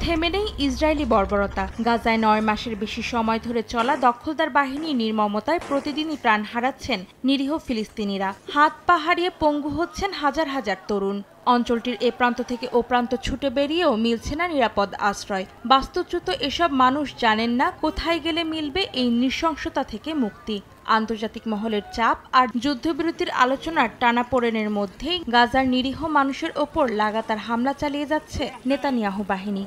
থেমে নেই ইসরায়েলি বর্বরতা। গাজায় ৯ মাসের বেশি সময় ধরে চলা দখলদার বাহিনীর নির্মমতায় প্রতিদিনই প্রাণ হারাচ্ছেন নিরীহ ফিলিস্তিনিরা। হাত পা হারিয়ে পঙ্গু হচ্ছেন হাজার হাজার তরুণ। অঞ্চলটির এ প্রান্ত থেকে ও প্রান্ত ছুটে বেরিয়েও মিলছে না নিরাপদ আশ্রয়। বাস্তুচ্যুত এসব মানুষ জানেন না কোথায় গেলে মিলবে এই নৃশংসতা থেকে মুক্তি। আন্তর্জাতিক মহলের চাপ আর যুদ্ধবিরতির আলোচনার টানাপোড়েনের মধ্যেই গাজার নিরীহ মানুষের ওপর লাগাতার হামলা চালিয়ে যাচ্ছে নেতানিয়াহু বাহিনী।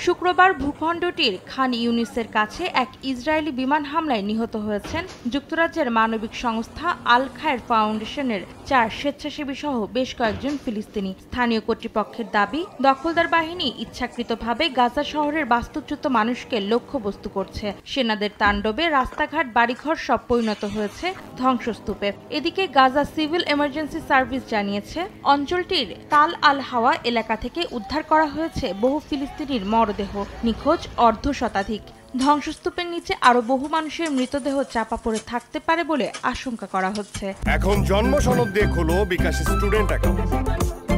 শুক্রবার ভূখণ্ডটির খান ইউনিসের কাছে এক ইসরায়েলি বিমান হামলায় নিহত হয়েছেন যুক্তরাজ্যের মানবিক সংস্থা আল খায়ের ফাউন্ডেশনের 4 স্বেচ্ছাসেবী সহ বেশ কয়েকজন ফিলিস্তিনি। স্থানীয় কর্তৃপক্ষের দাবি, দখলদার বাহিনী ইচ্ছাকৃতভাবে গাজা শহরের বাস্তুচ্যুত মানুষকে লক্ষ্যবস্তু করছে। সেনাদের তাণ্ডবে রাস্তাঘাট, বাড়িঘর সব পরিণত হয়েছে ধ্বংসস্তূপে। এদিকে গাজা সিভিল এমার্জেন্সি সার্ভিস জানিয়েছে, অঞ্চলটির তাল আল হাওয়া এলাকা থেকে উদ্ধার করা হয়েছে বহু ফিলিস্তিনির মরদেহ, নিখোঁজ অর্ধশতাধিক। ধ্বংসস্তূপের নিচে আরো বহু মানুষের মৃতদেহ চাপা পড়ে থাকতে পারে বলে আশঙ্কা করা হচ্ছে। এখন জন্ম সনদ দিয়ে খোলো বিকাশ স্টুডেন্ট অ্যাকাউন্ট।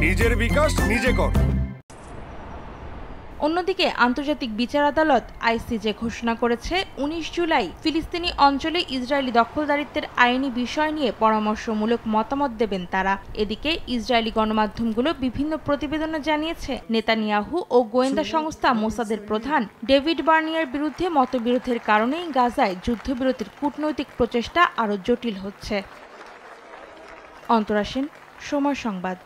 নিজের বিকাশ নিজে কর। অন্যদিকে আন্তর্জাতিক বিচার আদালত আইসিজে ঘোষণা করেছে ১৯ জুলাই ফিলিস্তিনি অঞ্চলে ইসরায়েলি দখলদারিত্বের আইনি বিষয় নিয়ে পরামর্শমূলক মতামত দেবেন তারা। এদিকে ইসরায়েলি গণমাধ্যমগুলো বিভিন্ন প্রতিবেদনে জানিয়েছে, নেতানিয়াহু ও গোয়েন্দা সংস্থা মোসাদের প্রধান ডেভিড বার্নিয়ার বিরুদ্ধে মতবিরোধের কারণেই গাজায় যুদ্ধবিরতির কূটনৈতিক প্রচেষ্টা আরও জটিল হচ্ছে। অন্তরা সেন, সময় সংবাদ।